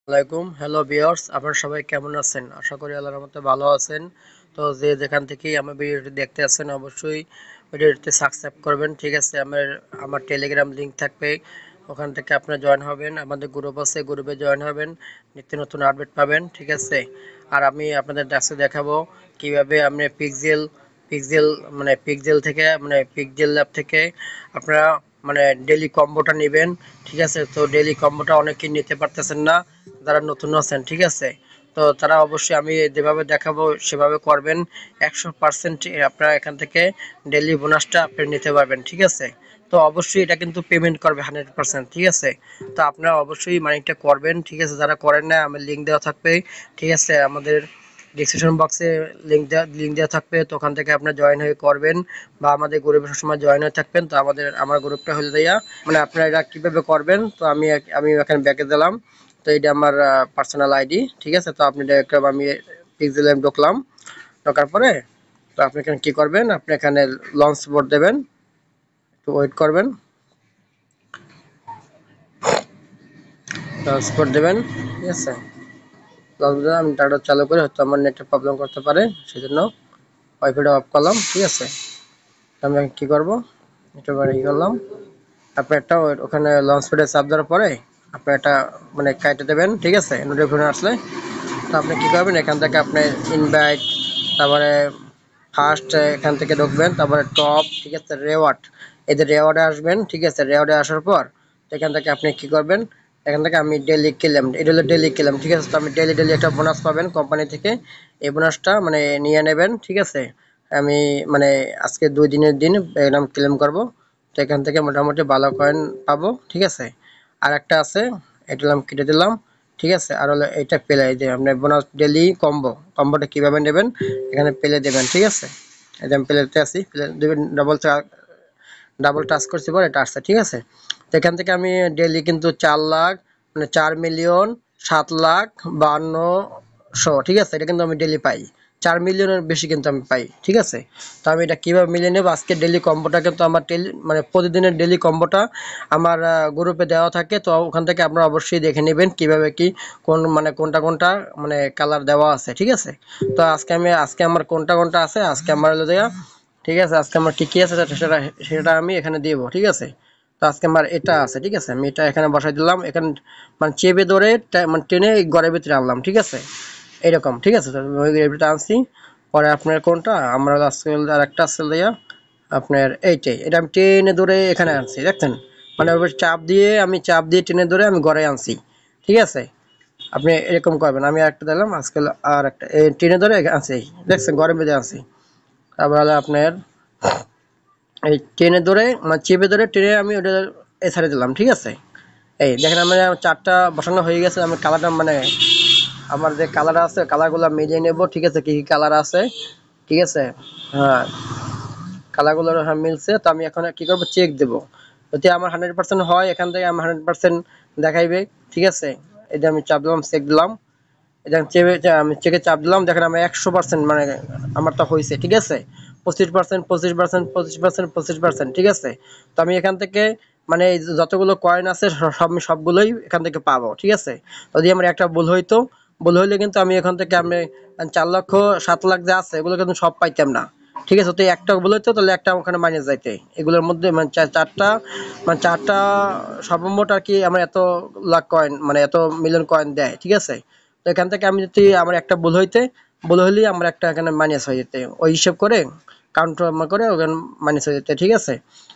আসসালামাইকুম hello viewers, আপনারা সবাই কেমন আছেন? আশা করি আল্লাহর রহমতে ভালো আছেন। তো যে যেখান থেকেই আমার ভিডিওটি দেখতে আছেন অবশ্যই ভিডিওটি সাবস্ক্রাইব করবেন। ঠিক আছে, আমার টেলিগ্রাম লিংক থাকবে, ওখান থেকে আপনারা জয়েন হবেন। আমাদের গ্রুপ আছে, গ্রুপে জয়েন হবেন, নিত্য নতুন আপডেট পাবেন। ঠিক আছে, আর আমি আপনাদের আজকে দেখাবো কিভাবে আপনি পিক্সেল পিক্সেল ল্যাব থেকে আপনারা ডেইলি কম্বোটা নেবেন। ঠিক আছে, তো ডেইলি কম্বোটা অনেকেই নিতে পারতেছেন না যারা নতুন আছেন। ঠিক আছে, তো তারা অবশ্যই আমি যেভাবে দেখাবো সেভাবে করবেন। 100% আপনারা এখান থেকে ডেইলি বোনাসটা আপনি নিতে পারবেন। ঠিক আছে, তো অবশ্যই এটা কিন্তু পেমেন্ট করবে 100%। ঠিক আছে, তো আপনারা অবশ্যই মানিটা করবেন। ঠিক আছে, যারা করেন না আমার লিঙ্ক দেওয়া থাকবে। ঠিক আছে, আমাদের ডিসক্রিপশন বক্সে লিঙ্ক দেওয়া থাকবে, তো ওখান থেকে আপনারা জয়েন হয়ে করবেন, বা আমাদের গ্রুপে সবসময় জয়েন হয়ে থাকবেন। তো আমার গ্রুপটা হলে দেয়া আপনারা এটা কীভাবে করবেন, তো আমি এখানে ব্যাকে দিলাম। তো এটা আমার পার্সোনাল আইডি। ঠিক আছে, তো আপনি আমি পিক্সেল অ্যাপ ঢোকার পরে তো আপনি এখানে কী করবেন, আপনি এখানে লঞ্চ বোর্ড দেবেন, একটু ওয়েট করবেন, লঞ্চ বোর্ড দেবেন। ঠিক আছে, লঞ্চ বোর্ডে আমি ডাটা চালু করে, হয়তো আমার নেটের প্রবলেম করতে পারে, সেজন্য ওয়াইফাইটা অফ করলাম। ঠিক আছে, আমি কী করবো, এটা ই করলাম। আপনি একটা ওখানে লঞ্চ প্যাডে চাপ দেওয়ার পরে আপনি একটা কাইটে দেবেন। ঠিক আছে, নোটিফিকেশন আসলে তো আপনি কী করবেন, এখান থেকে আপনি ইনভাইট, তারপরে ফার্স্ট এখান থেকে ঢুকবেন, তারপরে টপ। ঠিক আছে, রেওয়ার্ড, এই যে রেওয়ার্ডে আসবেন। ঠিক আছে, রেওয়ার্ডে আসার পর এখান থেকে আপনি কী করবেন, এখান থেকে আমি ডেলি ক্লেম, এটা হলো ডেলি ক্লেম। ঠিক আছে, তো আমি ডেলি একটা বোনাস পাবেন কোম্পানি থেকে, এই বোনাসটা নিয়ে নেবেন। ঠিক আছে, আমি আজকে 2 দিনের দিন এরকম ক্লেম করব, তো এখান থেকে মোটামুটি ভালো কয়েন পাবো। ঠিক আছে, আর একটা আছে, এটা আমি কেটে দিলাম। ঠিক আছে, আর হলো এইটা পেলে, এই যে আপনার বোনাস ডেলি কম্বোটা কীভাবে নেবেন, এখানে পেলে দেবেন। ঠিক আছে, এই যে আমি প্লেতে আছি, প্লে দেবেন, ডাবল টাচ করছি পর এটা আসছে। ঠিক আছে, তো এখান থেকে আমি ডেলি কিন্তু 4 লাখ 4,52,52,100। ঠিক আছে, এটা কিন্তু আমি ডেলি পাই, 4 মিলিয়নের বেশি কিন্তু আমি পাই। ঠিক আছে, তো আমি এটা কীভাবে মিলিয়ে নেব, আজকে ডেলি কম্বোটা কিন্তু আমার প্রতিদিনের ডেলি কম্বোটা আমার গ্রুপে দেওয়া থাকে। তো ওখান থেকে আপনারা অবশ্যই দেখে নেবেন কীভাবে কি কোন কোনটা কালার দেওয়া আছে। ঠিক আছে, তো আজকে আমার কোনটা আছে, আজকে আমার হলো দেয়া। ঠিক আছে, আজকে আমার কী আছে সেটা সেটা আমি এখানে দিব। ঠিক আছে, তো আজকে আমার এটা আছে। ঠিক আছে, আমি এটা এখানে বসাই দিলাম, এখানে চেপে ধরে টেনে এই ঘরের ভিতরে আনলাম। ঠিক আছে, এরকম। ঠিক আছে, তো ওই এটা আনছি, পরে আপনার কোনটা আমরা আজকে আর একটা আছে দেয়া আপনার এইটাই, এটা আমি টেনে ধরে এখানে আনছি, দেখছেন, ওই চাপ দিয়ে টেনে ধরে আমি ঘরে আনছি। ঠিক আছে, আপনি এরকম করবেন। আমি একটা দিলাম আজকে, আর একটা টেনে ধরে আনছি, দেখছেন, ঘরের মধ্যে আনছি। তারপর হলো আপনার এই টেনে ধরে চেপে ধরে টেনে আমি ওটা ছাড়ে দিলাম। ঠিক আছে, এই দেখেন আমার 4টা বসানো হয়ে গেছে। আমি কালারটা আমার যে কালার আছে কালারগুলো মিলিয়ে নেব। ঠিক আছে, কী কী কালার আছে। ঠিক আছে, হ্যাঁ, কালারগুলো হ্যাঁ মিলছে। তো আমি এখন কী করবো, চেক দেবো, যদি আমার 100% হয় এখান থেকে আমার 100% দেখাইবে। ঠিক আছে, এটা আমি চাপ দিলাম, চেক দিলাম, এটা আমি চেকে চাপ দিলাম, দেখেন আমার 100% আমার তো হয়েছে। ঠিক আছে, 25%, 25%, 25%, 25%। ঠিক আছে, তো আমি এখান থেকে এই যতগুলো কয়েন আছে সবগুলোই এখান থেকে পাবো। ঠিক আছে, যদি আমার একটা ভুল হইলে কিন্তু আমি এখান থেকে 4,07,00,000 যা আছে এগুলো কিন্তু সব পাইতাম না। ঠিক আছে, তো একটা ভুল হইতো, তাহলে একটা ওখানে মাইনাস যাইতে, এগুলোর মধ্যে চারটা সর্বমোট আর কি আমার এত লাখ কয়েন এত মিলিয়ন কয়েন দেয়। ঠিক আছে, তো এখান থেকে আমি যদি আমার একটা ভুল হইলেই আমার একটা এখানে মাইনাস হয়ে যেতে, ওই হিসেব করে কাউন্টার করে ওখানে মাইনাস হয়ে যেতে। ঠিক আছে,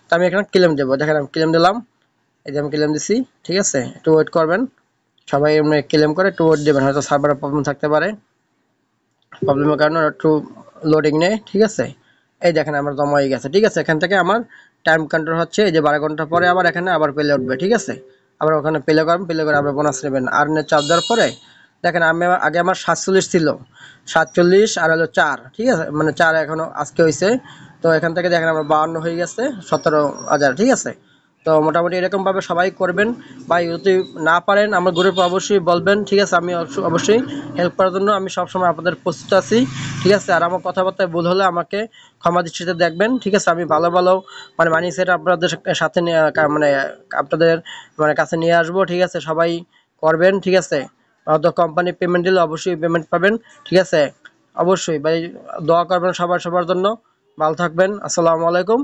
তো আমি এখানে ক্লেম দেবো, দেখেন আমি ক্লেম দিলাম, এই যে আমি ক্লেম দিছি। ঠিক আছে, একটু ওয়েট করবেন, সবাই ক্লেম করে একটু ওয়েট দেবেন, হয়তো সার্ভারের প্রবলেম থাকতে পারে, প্রবলেমের কারণে একটু লোডিং নেই। ঠিক আছে, এই দেখেন আমার জমা হয়ে গেছে। ঠিক আছে, এখান থেকে আমার টাইম কন্ট্রোল হচ্ছে, এই যে 12 ঘন্টা পরে আবার এখানে আবার পেলে উঠবে। ঠিক আছে, আবার ওখানে পেলে করবেন, পেলে করে আবার বোনাস নেবেন। আর চাপ দেওয়ার পরে দেখেন আমি আগে আমার 47 ছিল, 47 আর হলো 4। ঠিক আছে, 4 এখনো আজকে হয়েছে। তো এখান থেকে দেখেন আমার 52 হয়ে গেছে, 17,000। ঠিক আছে, তো মোটামুটি এরকমভাবে সবাই করবেন, বা যদি না পারেন আমার গ্রুপে অবশ্যই বলবেন। ঠিক আছে, আমি অবশ্যই হেল্প করার জন্য আমি সবসময় আপনাদের প্রস্তুত আছি। ঠিক আছে, আর আমার কথাবার্তায় ভুল হলে আমাকে ক্ষমা দৃষ্টিতে দেখবেন। ঠিক আছে, আমি ভালো ভালো মানি সেট আপনাদের সাথে আপনাদের কাছে নিয়ে আসবো। ঠিক আছে, সবাই করবেন। ঠিক আছে, তো কোম্পানি পেমেন্ট দিলে অবশ্যই পেমেন্ট পাবেন, ঠিক আছে? অবশ্যই ভাই দোয়া করবেন সবার জন্য। ভালো থাকবেন। আসসালামু আলাইকুম।